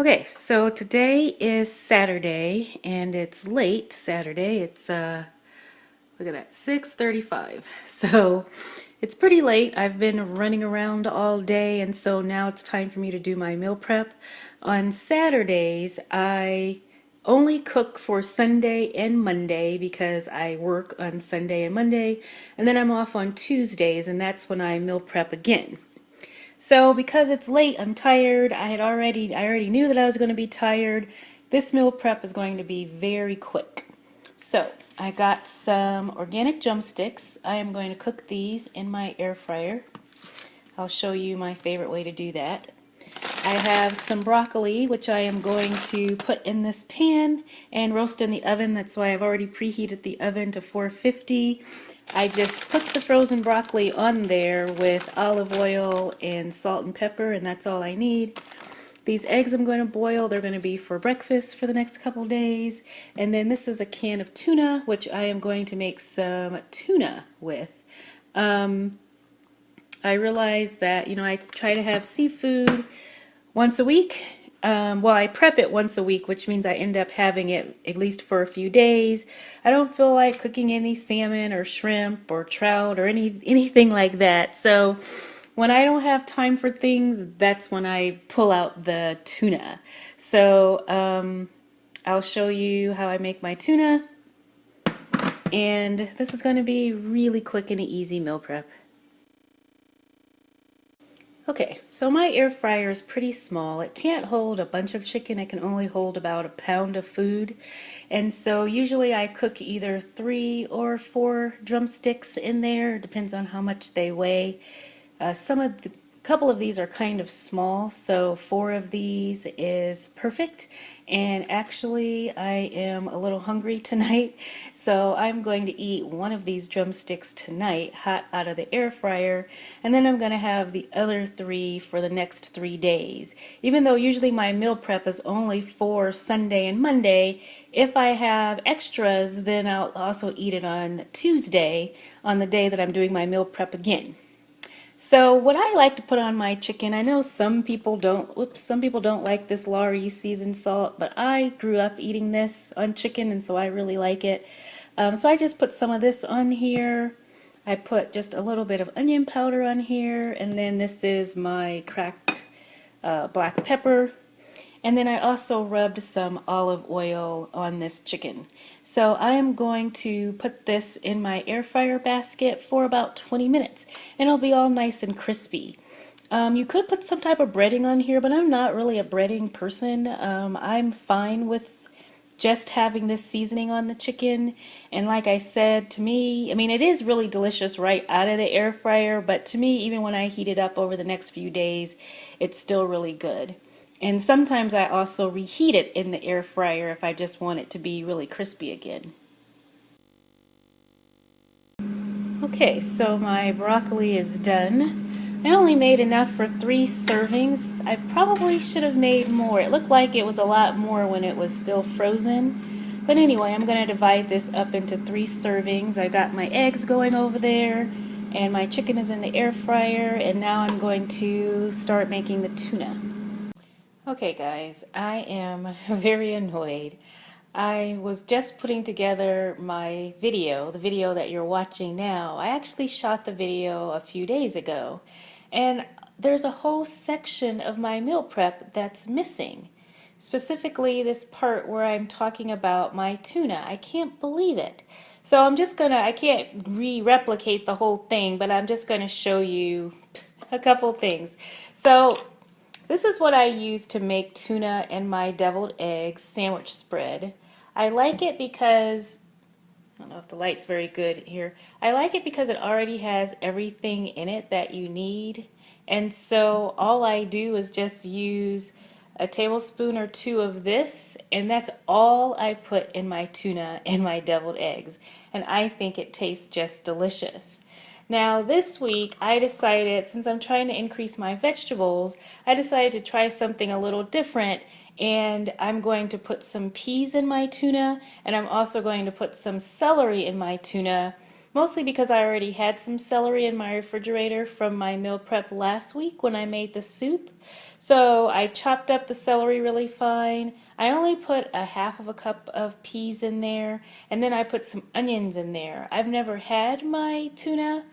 Okay, so today is Saturday and it's late Saturday. It's look at that, 6:35. So it's pretty late. I've been running around all day and so now it's time for me to do my meal prep. On Saturdays, I only cook for Sunday and Monday because I work on Sunday and Monday, and then I'm off on Tuesdays and that's when I meal prep again. So because it's late, I'm tired. I already knew that I was going to be tired. This meal prep is going to be very quick. So I got some organic drumsticks. I am going to cook these in my air fryer. I'll show you my favorite way to do that. I have some broccoli, which I am going to put in this pan and roast in the oven. That's why I've already preheated the oven to 450. I just put the frozen broccoli on there with olive oil and salt and pepper, and that's all I need. These eggs I'm going to boil. They're going to be for breakfast for the next couple days. And then this is a can of tuna, which I am going to make some tuna with. I realized that, I try to have seafood once a week. Well, I prep it once a week, which means I end up having it at least for a few days. I don't feel like cooking any salmon or shrimp or trout or anything like that. So when I don't have time for things, that's when I pull out the tuna. So I'll show you how I make my tuna. And this is going to be really quick and easy meal prep. Okay, so my air fryer is pretty small. It can't hold a bunch of chicken. It can only hold about a pound of food. And so usually I cook either 3 or 4 drumsticks in there. It depends on how much they weigh. Couple of these are kind of small, so 4 of these is perfect. And actually, I am a little hungry tonight, so I'm going to eat one of these drumsticks tonight, hot out of the air fryer, and then I'm going to have the other 3 for the next 3 days. Even though usually my meal prep is only for Sunday and Monday, if I have extras, then I'll also eat it on Tuesday, on the day that I'm doing my meal prep again. So what I like to put on my chicken, I know some people don't, some people don't like this Lawry seasoned salt, but I grew up eating this on chicken and so I really like it. So I just put some of this on here. I put just a little bit of onion powder on here, and then this is my cracked black pepper. And then I also rubbed some olive oil on this chicken. So I am going to put this in my air fryer basket for about 20 minutes and it'll be all nice and crispy. You could put some type of breading on here, but I'm not really a breading person. I'm fine with just having this seasoning on the chicken. And like I said, to me, I mean, it is really delicious right out of the air fryer, but to me, even when I heat it up over the next few days, it's still really good. And sometimes I also reheat it in the air fryer if I just want it to be really crispy again. Okay, so my broccoli is done. I only made enough for 3 servings. I probably should have made more. It looked like it was a lot more when it was still frozen. But anyway, I'm going to divide this up into 3 servings. I got my eggs going over there, and my chicken is in the air fryer, and now I'm going to start making the tuna. Okay guys, I am very annoyed. I was just putting together my video, the video that you're watching now. I actually shot the video a few days ago, and there's a whole section of my meal prep that's missing. Specifically this part where I'm talking about my tuna. I can't believe it. So I can't replicate the whole thing, but I'm just gonna show you a couple things. So this is what I use to make tuna and my deviled eggs sandwich spread. I like it because, I don't know if the light's very good here, I like it because it already has everything in it that you need. And so all I do is just use a tablespoon or 2 of this, and that's all I put in my tuna and my deviled eggs. And I think it tastes just delicious. Now this week I decided, since I'm trying to increase my vegetables, I decided to try something a little different, and I'm going to put some peas in my tuna, and I'm also going to put some celery in my tuna, mostly because I already had some celery in my refrigerator from my meal prep last week when I made the soup. So I chopped up the celery really fine. I only put a half of a cup of peas in there, and then I put some onions in there. I've never had my tuna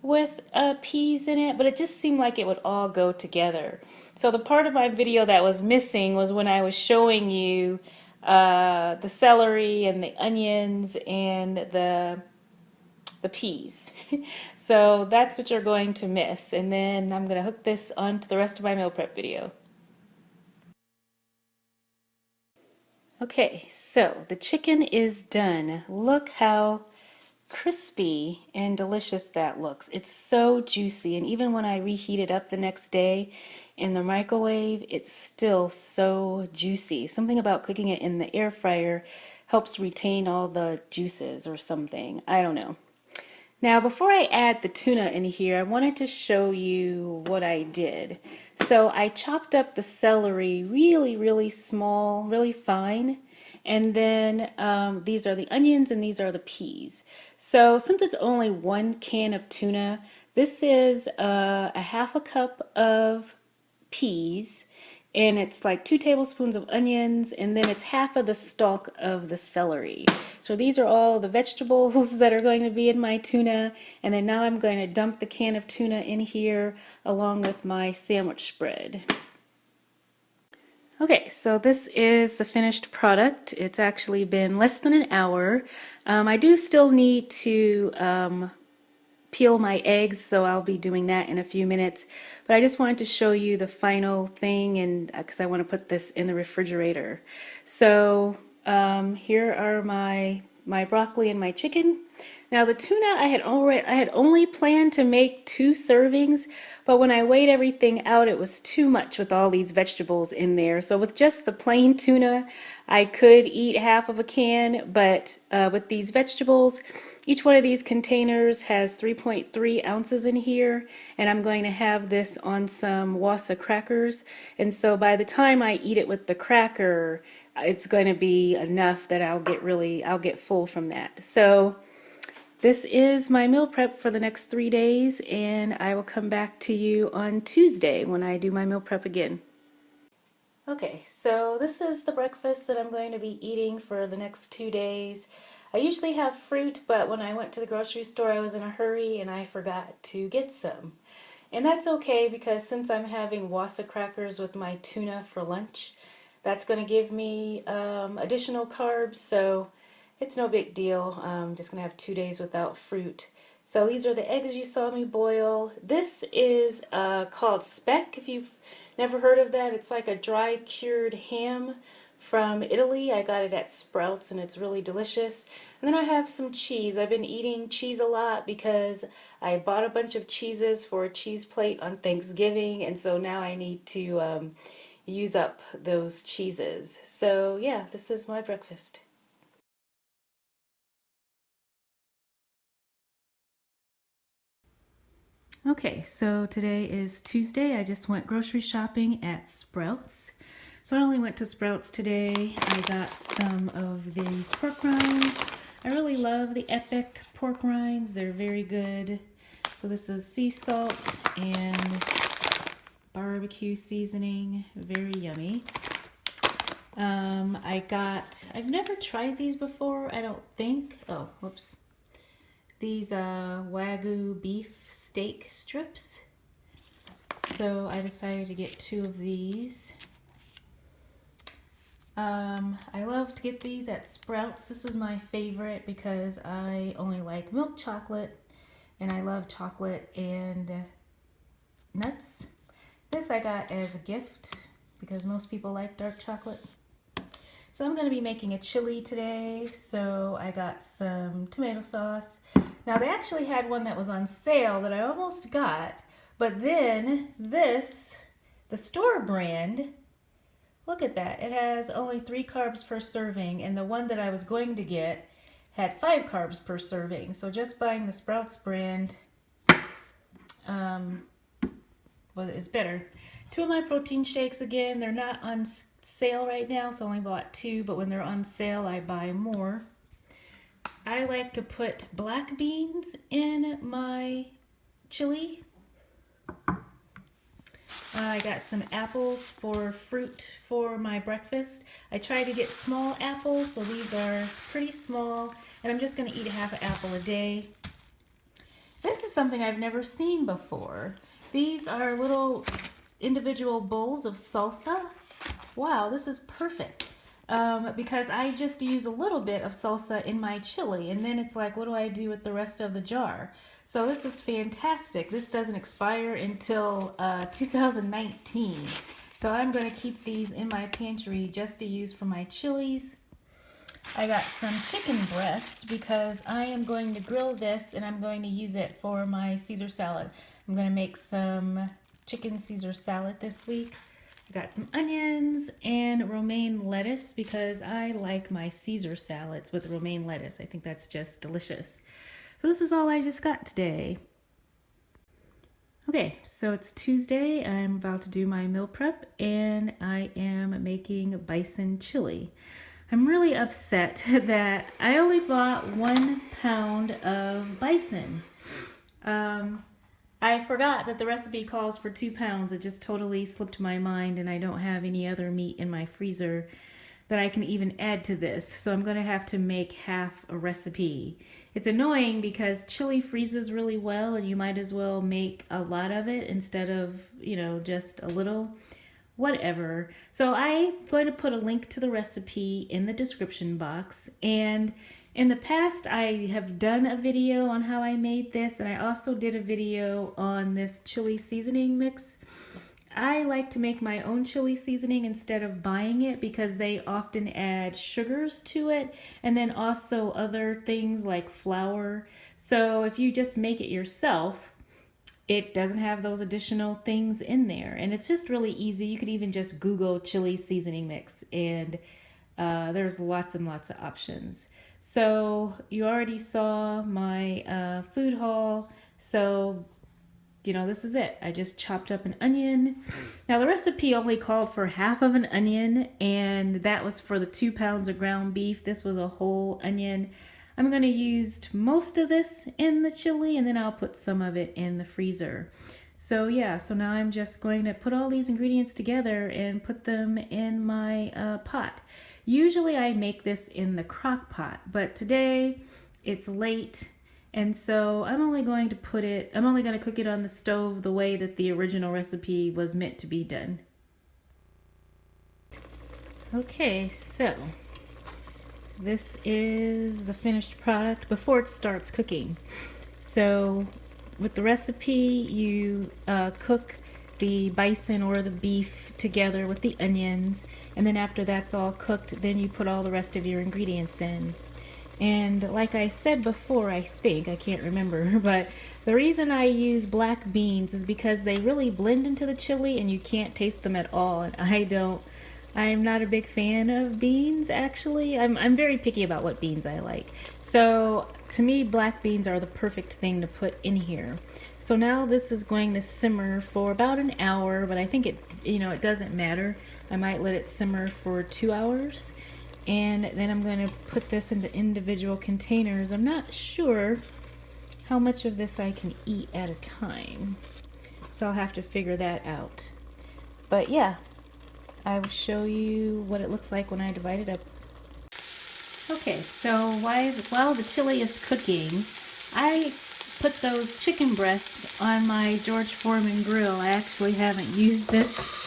with peas in it, but it just seemed like it would all go together. So the part of my video that was missing was when I was showing you the celery and the onions and the peas. So that's what you're going to miss. And then I'm going to hook this onto the rest of my meal prep video. Okay, so the chicken is done. Look how crispy and delicious that looks. It's so juicy, and even when I reheat it up the next day in the microwave, it's still so juicy. Something about cooking it in the air fryer helps retain all the juices or something. I don't know. Now, before I add the tuna in here, I wanted to show you what I did. So I chopped up the celery really, really small, really fine. And then these are the onions and these are the peas. So since it's only 1 can of tuna, this is a half a cup of peas, and it's like 2 tablespoons of onions, and then it's half of the stalk of the celery. So these are all the vegetables that are going to be in my tuna, and then now I'm going to dump the can of tuna in here along with my sandwich spread. Okay, so this is the finished product. It's actually been less than an hour. I do still need to peel my eggs, so I'll be doing that in a few minutes. But I just wanted to show you the final thing, and because I want to put this in the refrigerator. So here are my broccoli and my chicken. Now the tuna, I had only planned to make 2 servings, but when I weighed everything out, it was too much with all these vegetables in there. So with just the plain tuna, I could eat half of a can, but with these vegetables, each one of these containers has 3.3 ounces in here, and I'm going to have this on some Wassa crackers. And so by the time I eat it with the cracker, it's going to be enough that I'll get full from that. So this is my meal prep for the next 3 days, and I will come back to you on Tuesday when I do my meal prep again. Okay, so this is the breakfast that I'm going to be eating for the next 2 days. I usually have fruit, but when I went to the grocery store, I was in a hurry and I forgot to get some. And that's okay, because since I'm having Wassa crackers with my tuna for lunch, that's going to give me additional carbs, so it's no big deal. I'm just going to have 2 days without fruit. So these are the eggs you saw me boil. This is called speck, if you've never heard of that. It's like a dry cured ham from Italy. I got it at Sprouts and it's really delicious. And then I have some cheese. I've been eating cheese a lot because I bought a bunch of cheeses for a cheese plate on Thanksgiving, and so now I need to use up those cheeses. So yeah, this is my breakfast. Okay, so today is Tuesday. I just went grocery shopping at Sprouts. So I only went to Sprouts today. I got some of these pork rinds. I really love the Epic pork rinds. They're very good. So this is sea salt and barbecue seasoning. Very yummy. I've never tried these before, I don't think. Oh, whoops. These Wagyu beef steak strips. So I decided to get 2 of these. I love to get these at Sprouts. This is my favorite because I only like milk chocolate, and I love chocolate and nuts. This I got as a gift because most people like dark chocolate. So I'm going to be making a chili today, so I got some tomato sauce. Now they actually had one that was on sale that I almost got, but then this, the store brand, look at that, it has only 3 carbs per serving, and the one that I was going to get had 5 carbs per serving. So just buying the Sprouts brand is better. 2 of my protein shakes, again, they're not on sale right now, so I only bought 2, but when they're on sale I buy more. I like to put black beans in my chili. I got some apples for fruit for my breakfast. I try to get small apples, so these are pretty small, and I'm just going to eat half an apple a day. This is something I've never seen before. These are little individual bowls of salsa. Wow, this is perfect. Because I just use a little bit of salsa in my chili, and then it's like, what do I do with the rest of the jar? So this is fantastic. This doesn't expire until 2019. So I'm going to keep these in my pantry just to use for my chilies. I got some chicken breast because I am going to grill this and I'm going to use it for my Caesar salad. I'm going to make some chicken Caesar salad this week. I got some onions and romaine lettuce because I like my Caesar salads with romaine lettuce. I think that's just delicious. So this is all I just got today. Okay, so it's Tuesday. I'm about to do my meal prep and I am making bison chili. I'm really upset that I only bought 1 pound of bison. I forgot that the recipe calls for 2 pounds. It just totally slipped my mind, and I don't have any other meat in my freezer that I can even add to this. So I'm going to have to make half a recipe. It's annoying because chili freezes really well, and you might as well make a lot of it instead of, just a little. Whatever. So I'm going to put a link to the recipe in the description box. And in the past, I have done a video on how I made this, and I also did a video on this chili seasoning mix. I like to make my own chili seasoning instead of buying it because they often add sugars to it and then also other things like flour. So if you just make it yourself, it doesn't have those additional things in there, and it's just really easy. You could even just Google chili seasoning mix, and there's lots and lots of options. So you already saw my food haul, so this is it. I just chopped up an onion. Now the recipe only called for half of an onion, and that was for the 2 pounds of ground beef. This was a whole onion. I'm going to use most of this in the chili, and then I'll put some of it in the freezer. So yeah, so now I'm just going to put all these ingredients together and put them in my pot. Usually I make this in the crock pot, but today it's late, and so I'm only going to cook it on the stove the way that the original recipe was meant to be done. Okay, so this is the finished product before it starts cooking. So with the recipe, you cook the bison or the beef together with the onions, and then after that's all cooked, then you put all the rest of your ingredients in. And like I said before, I can't remember, but the reason I use black beans is because they really blend into the chili and you can't taste them at all, and I'm not a big fan of beans, actually. I'm very picky about what beans I like. So to me, black beans are the perfect thing to put in here. So now this is going to simmer for about an hour, but I think it doesn't matter. I might let it simmer for 2 hours. And then I'm going to put this into individual containers. I'm not sure how much of this I can eat at a time, so I'll have to figure that out. But yeah, I will show you what it looks like when I divide it up. Okay, so while the chili is cooking, I put those chicken breasts on my George Foreman grill. I actually haven't used this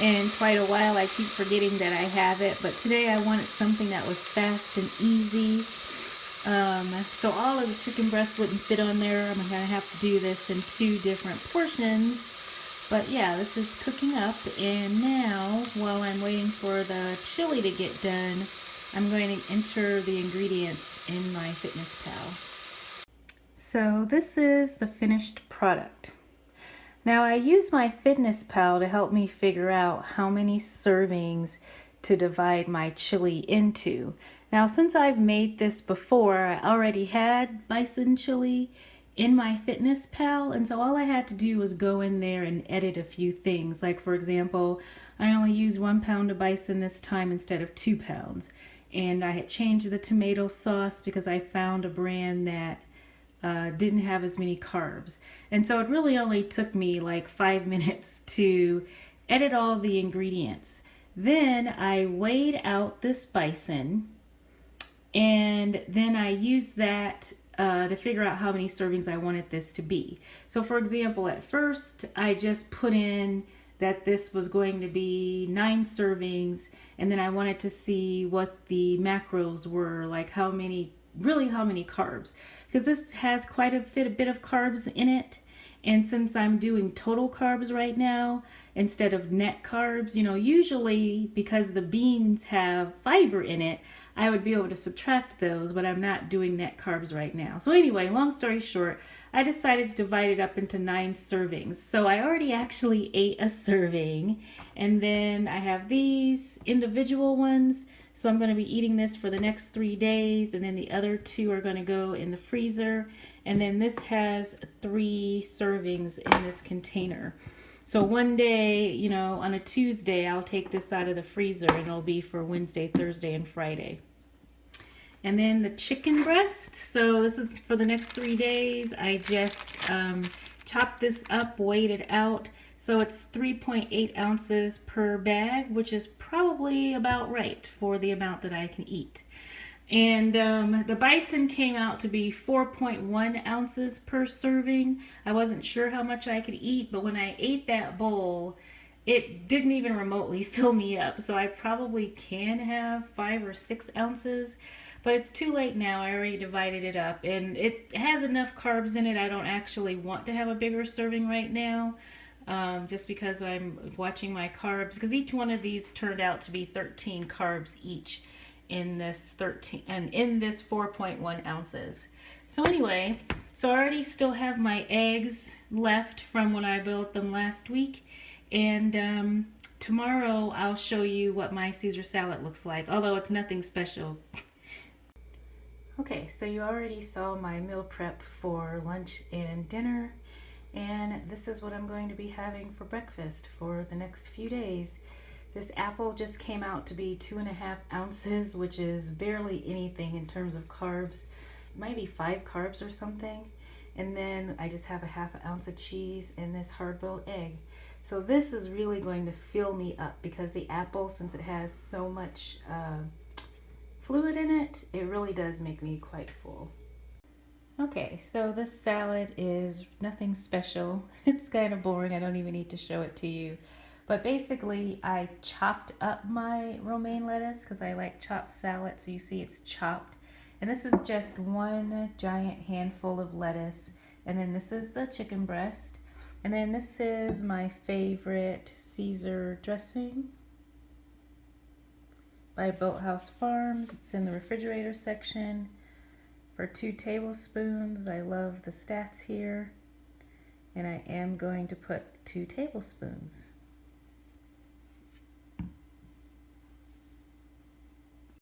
in quite a while. I keep forgetting that I have it, but today I wanted something that was fast and easy. So all of the chicken breasts wouldn't fit on there. I'm gonna have to do this in 2 different portions. But yeah, this is cooking up, and now while I'm waiting for the chili to get done, I'm going to enter the ingredients in my FitnessPal. So this is the finished product. Now I use my FitnessPal to help me figure out how many servings to divide my chili into. Now since I've made this before, I already had bison chili in my FitnessPal, and so all I had to do was go in there and edit a few things. Like for example, I only used 1 pound of bison this time instead of 2 pounds. and I had changed the tomato sauce because I found a brand that didn't have as many carbs. And so it really only took me like 5 minutes to edit all the ingredients. Then I weighed out this bison, and then I used that to figure out how many servings I wanted this to be. So for example, at first I just put in that this was going to be 9 servings, and then I wanted to see what the macros were, like how many carbs, because this has quite a bit of carbs in it. And since I'm doing total carbs right now instead of net carbs, usually because the beans have fiber in it, I would be able to subtract those, but I'm not doing net carbs right now. So anyway, long story short, I decided to divide it up into 9 servings. So I already actually ate a serving, and then I have these individual ones. So I'm going to be eating this for the next 3 days, and then the other 2 are going to go in the freezer. And then this has 3 servings in this container. So one day, on a Tuesday, I'll take this out of the freezer, and it'll be for Wednesday, Thursday, and Friday. And then the chicken breast. So this is for the next 3 days. I just chopped this up, weighed it out. So it's 3.8 ounces per bag, which is probably about right for the amount that I can eat. And the bison came out to be 4.1 ounces per serving. I wasn't sure how much I could eat, but when I ate that bowl, it didn't even remotely fill me up. So I probably can have 5 or 6 ounces, but it's too late now. I already divided it up, and it has enough carbs in it. I don't actually want to have a bigger serving right now. Just because I'm watching my carbs, because each one of these turned out to be 13 carbs each in this 4.1 ounces. So anyway, so I already still have my eggs left from when I built them last week, and tomorrow I'll show you what my Caesar salad looks like, although it's nothing special. Okay, so you already saw my meal prep for lunch and dinner. And this is what I'm going to be having for breakfast for the next few days. This apple just came out to be 2.5 ounces, which is barely anything in terms of carbs. It might be 5 carbs or something. And then I just have a 1/2 ounce of cheese and this hard-boiled egg. So this is really going to fill me up, because the apple, since it has so much fluid in it, it really does make me quite full. Okay, so this salad is nothing special. It's kind of boring. I don't even need to show it to you. But basically, I chopped up my romaine lettuce because I like chopped salad. So you see it's chopped. And this is just 1 giant handful of lettuce. And then this is the chicken breast. And then this is my favorite Caesar dressing by Boathouse Farms. It's in the refrigerator section. For 2 tablespoons, I love the stats here, and I am going to put 2 tablespoons.